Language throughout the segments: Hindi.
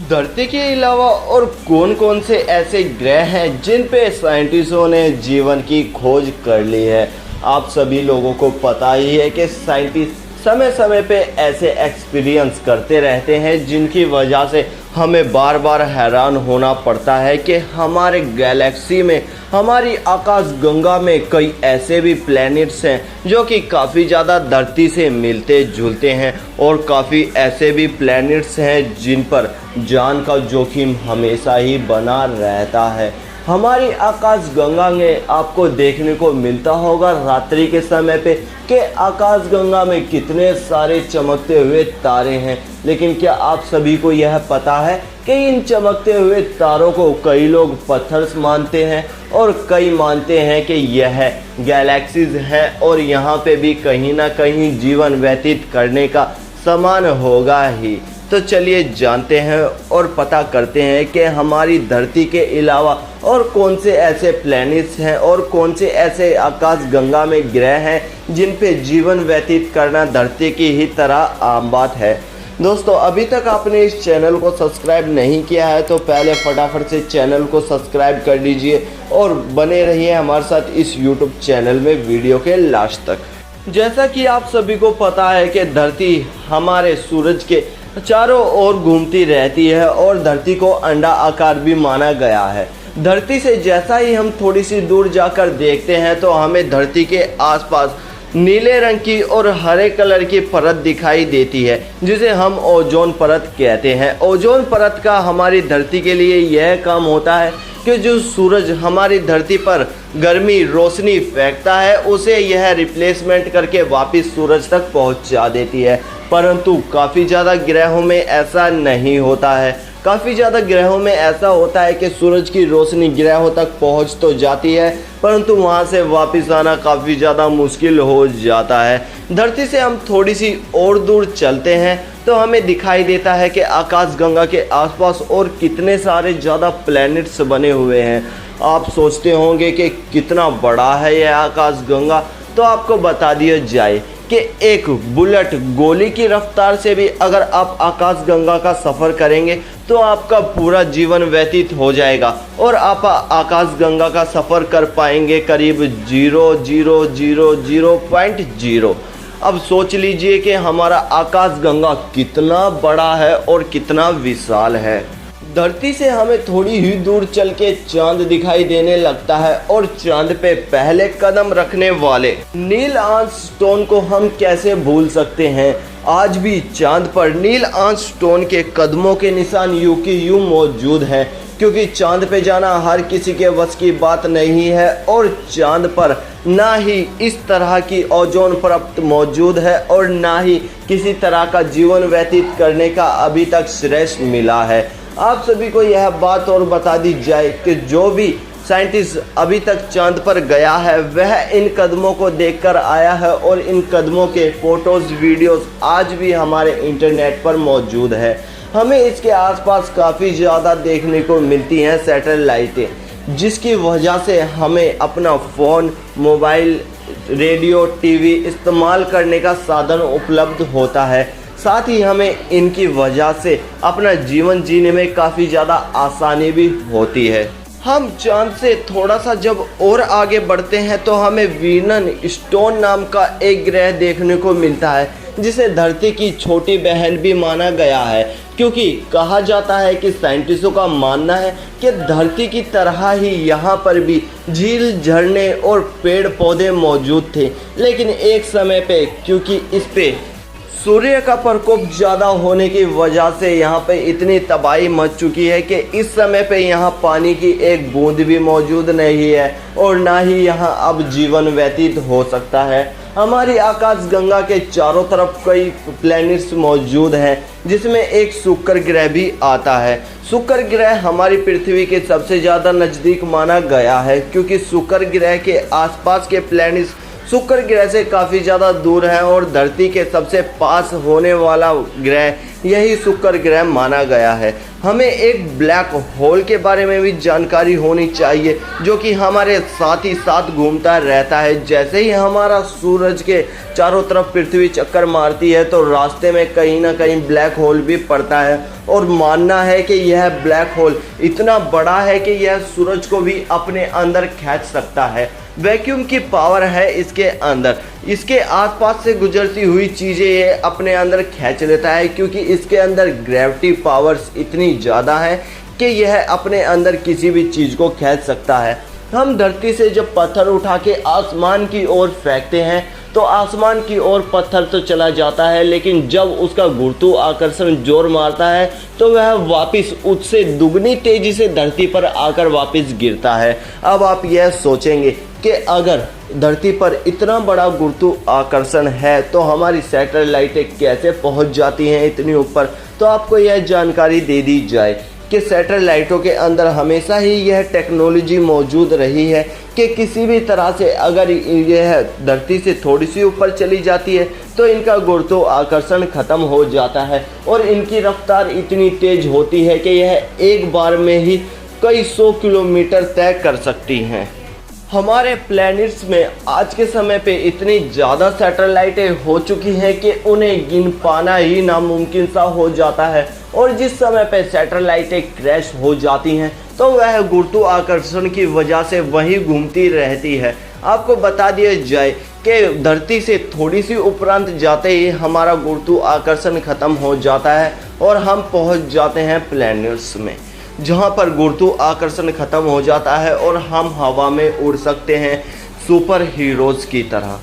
धरती के अलावा और कौन कौन से ऐसे ग्रह हैं जिन पे साइंटिस्टों ने जीवन की खोज कर ली है। आप सभी लोगों को पता ही है कि साइंटिस्ट समय समय पे ऐसे एक्सपीरियंस करते रहते हैं जिनकी वजह से हमें बार बार हैरान होना पड़ता है कि हमारे गैलेक्सी में, हमारी आकाशगंगा में कई ऐसे भी प्लैनेट्स हैं जो कि काफ़ी ज़्यादा धरती से मिलते जुलते हैं और काफ़ी ऐसे भी प्लैनेट्स हैं जिन पर जान का जोखिम हमेशा ही बना रहता है। हमारी आकाशगंगा में आपको देखने को मिलता होगा रात्रि के समय पे कि आकाशगंगा में कितने सारे चमकते हुए तारे हैं, लेकिन क्या आप सभी को यह पता है कि इन चमकते हुए तारों को कई लोग पत्थर मानते हैं और कई मानते हैं कि यह गैलेक्सीज हैं और यहाँ पे भी कहीं ना कहीं जीवन व्यतीत करने का समान होगा ही। तो चलिए जानते हैं और पता करते हैं कि हमारी धरती के अलावा और कौन से ऐसे प्लैनेट्स हैं और कौन से ऐसे आकाशगंगा में ग्रह हैं जिन पे जीवन व्यतीत करना धरती की ही तरह आम बात है। दोस्तों, अभी तक आपने इस चैनल को सब्सक्राइब नहीं किया है तो पहले फटाफट से चैनल को सब्सक्राइब कर लीजिए और बने रहिए हमारे साथ इस यूट्यूब चैनल में वीडियो के लास्ट तक। जैसा कि आप सभी को पता है कि धरती हमारे सूरज के चारों ओर घूमती रहती है और धरती को अंडा आकार भी माना गया है। धरती से जैसा ही हम थोड़ी सी दूर जाकर देखते हैं तो हमें धरती के आसपास नीले रंग की और हरे कलर की परत दिखाई देती है जिसे हम ओजोन परत कहते हैं। ओजोन परत का हमारी धरती के लिए यह काम होता है कि जो सूरज हमारी धरती पर गर्मी रोशनी फेंकता है उसे यह रिप्लेसमेंट करके वापस सूरज तक पहुंचा देती है। परंतु काफ़ी ज़्यादा ग्रहों में ऐसा नहीं होता है। काफ़ी ज़्यादा ग्रहों में ऐसा होता है कि सूरज की रोशनी ग्रहों तक पहुंच तो जाती है परंतु वहां से वापस आना काफ़ी ज़्यादा मुश्किल हो जाता है। धरती से हम थोड़ी सी और दूर चलते हैं तो हमें दिखाई देता है कि आकाशगंगा के आसपास और कितने सारे ज़्यादा प्लैनेट्स बने हुए हैं। आप सोचते होंगे कि कितना बड़ा है यह आकाशगंगा, तो आपको बता दिया जाए कि एक बुलेट गोली की रफ्तार से भी अगर आप आकाशगंगा का सफ़र करेंगे तो आपका पूरा जीवन व्यतीत हो जाएगा और आप आकाशगंगा का सफ़र कर पाएंगे करीब 0.000.0। अब सोच लीजिए कि हमारा आकाशगंगा कितना बड़ा है और कितना विशाल है। धरती से हमें थोड़ी ही दूर चल के चांद दिखाई देने लगता है और चांद पे पहले कदम रखने वाले नील आर्मस्ट्रॉन्ग को हम कैसे भूल सकते हैं। आज भी चांद पर नील आर्मस्ट्रॉन्ग के कदमों के निशान यूं की यूं मौजूद हैं, क्योंकि चांद पे जाना हर किसी के वश की बात नहीं है और चांद पर ना ही इस तरह की ओजोन परत मौजूद है और ना ही किसी तरह का जीवन व्यतीत करने का अभी तक श्रेष्ठ मिला है। आप सभी को यह बात और बता दी जाए कि जो भी साइंटिस्ट अभी तक चांद पर गया है वह इन कदमों को देखकर आया है और इन कदमों के फोटोज वीडियोस आज भी हमारे इंटरनेट पर मौजूद है। हमें इसके आसपास काफ़ी ज़्यादा देखने को मिलती हैं सैटेलाइटें, जिसकी वजह से हमें अपना फ़ोन, मोबाइल, रेडियो, टीवी इस्तेमाल करने का साधन उपलब्ध होता है। साथ ही हमें इनकी वजह से अपना जीवन जीने में काफ़ी ज़्यादा आसानी भी होती है। हम चांद से थोड़ा सा जब और आगे बढ़ते हैं तो हमें वीनस स्टोन नाम का एक ग्रह देखने को मिलता है जिसे धरती की छोटी बहन भी माना गया है, क्योंकि कहा जाता है कि साइंटिस्टों का मानना है कि धरती की तरह ही यहाँ पर भी झील, झरने और पेड़ पौधे मौजूद थे, लेकिन एक समय पे क्योंकि इस पे सूर्य का प्रकोप ज़्यादा होने की वजह से यहाँ पे इतनी तबाही मच चुकी है कि इस समय पे यहाँ पानी की एक बूंद भी मौजूद नहीं है और ना ही यहाँ अब जीवन व्यतीत हो सकता है। हमारी आकाशगंगा के चारों तरफ कई प्लैनेट्स मौजूद हैं जिसमें एक शुक्र ग्रह भी आता है। शुक्र ग्रह हमारी पृथ्वी के सबसे ज़्यादा नज़दीक माना गया है, क्योंकि शुक्र ग्रह के आसपास के प्लैनेट्स शुक्र ग्रह से काफ़ी ज़्यादा दूर है और धरती के सबसे पास होने वाला ग्रह यही शुक्र ग्रह माना गया है। हमें एक ब्लैक होल के बारे में भी जानकारी होनी चाहिए जो कि हमारे साथ ही साथ घूमता रहता है। जैसे ही हमारा सूरज के चारों तरफ पृथ्वी चक्कर मारती है तो रास्ते में कहीं ना कहीं ब्लैक होल भी पड़ता है, और मानना है कि यह ब्लैक होल इतना बड़ा है कि यह सूरज को भी अपने अंदर खींच सकता है। वैक्यूम की पावर है इसके अंदर, इसके आसपास से गुजरती हुई चीज़ें ये अपने अंदर खींच लेता है, क्योंकि इसके अंदर ग्रेविटी पावर्स इतनी ज़्यादा है कि यह अपने अंदर किसी भी चीज़ को खींच सकता है। हम धरती से जब पत्थर उठा के आसमान की ओर फेंकते हैं तो आसमान की ओर पत्थर तो चला जाता है, लेकिन जब उसका गुरुत्वाकर्षण जोर मारता है तो वह वापस उससे दुगनी तेजी से धरती पर आकर वापस गिरता है। अब आप यह सोचेंगे कि अगर धरती पर इतना बड़ा गुरुत्वाकर्षण है तो हमारी सैटेलाइटें कैसे पहुंच जाती हैं इतनी ऊपर। तो आपको यह जानकारी दे दी जाए कि सैटेलाइटों के अंदर हमेशा ही यह टेक्नोलॉजी मौजूद रही है कि किसी भी तरह से अगर यह धरती से थोड़ी सी ऊपर चली जाती है तो इनका गुरुत्वाकर्षण खत्म हो जाता है, और इनकी रफ्तार इतनी तेज होती है कि यह एक बार में ही कई 100 किलोमीटर तय कर सकती हैं। हमारे प्लैनेट्स में आज के समय पे इतनी ज़्यादा सैटेलाइटें हो चुकी हैं कि उन्हें गिन पाना ही नामुमकिन सा हो जाता है, और जिस समय पे सैटेलाइटें क्रैश हो जाती हैं तो वह गुरुत्वाकर्षण की वजह से वहीं घूमती रहती है। आपको बता दिया जाए कि धरती से थोड़ी सी उपरांत जाते ही हमारा गुरुत्वाकर्षण खत्म हो जाता है और हम पहुंच जाते हैं प्लैनेट्स में, जहां पर गुरुत्वाकर्षण खत्म हो जाता है और हम हवा में उड़ सकते हैं सुपर हीरोज़ की तरह।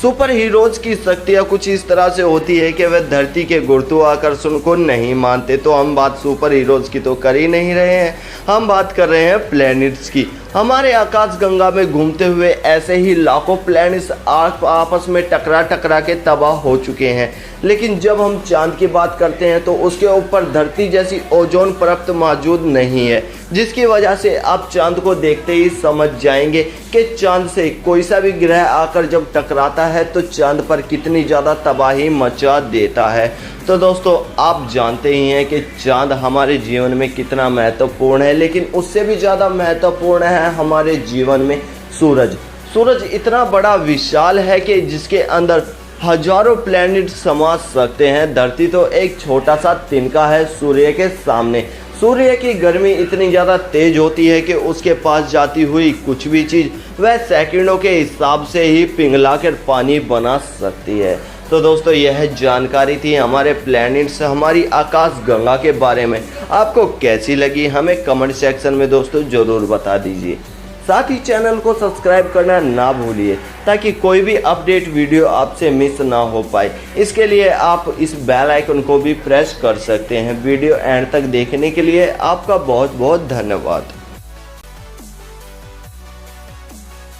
सुपर हीरोज़ की शक्तियाँ कुछ इस तरह से होती है कि वह धरती के गुरुत्वाकर्षण को नहीं मानते। तो हम बात सुपर हीरोज़ की तो कर ही नहीं रहे हैं, हम बात कर रहे हैं प्लैनेट्स की। हमारे आकाश गंगा में घूमते हुए ऐसे ही लाखों प्लैनेट्स आपस में टकरा के तबाह हो चुके हैं, लेकिन जब हम चांद की बात करते हैं तो उसके ऊपर धरती जैसी ओजोन परत मौजूद नहीं है, जिसकी वजह से आप चांद को देखते ही समझ जाएंगे कि चांद से कोई सा भी ग्रह आकर जब टकराता है तो चांद पर कितनी ज़्यादा तबाही मचा देता है। तो दोस्तों, आप जानते ही हैं कि चांद हमारे जीवन में कितना महत्वपूर्ण है, लेकिन उससे भी ज़्यादा महत्वपूर्ण है हमारे जीवन में सूरज। सूरज इतना बड़ा विशाल है कि जिसके अंदर हजारों प्लैनेट समा सकते हैं। धरती तो एक छोटा सा तिनका है सूर्य के सामने। सूर्य की गर्मी इतनी ज़्यादा तेज होती है कि उसके पास जाती हुई कुछ भी चीज़ वह सेकंडों के हिसाब से ही पिघला कर पानी बना सकती है। तो दोस्तों, यह जानकारी थी हमारे प्लैनेट्स, हमारी आकाश गंगा के बारे में। आपको कैसी लगी हमें कमेंट सेक्शन में दोस्तों ज़रूर बता दीजिए। साथ ही चैनल को सब्सक्राइब करना ना भूलिए ताकि कोई भी अपडेट वीडियो आपसे मिस ना हो पाए। इसके लिए आप इस बेल आइकन को भी प्रेस कर सकते हैं। वीडियो एंड तक देखने के लिए आपका बहुत बहुत धन्यवाद।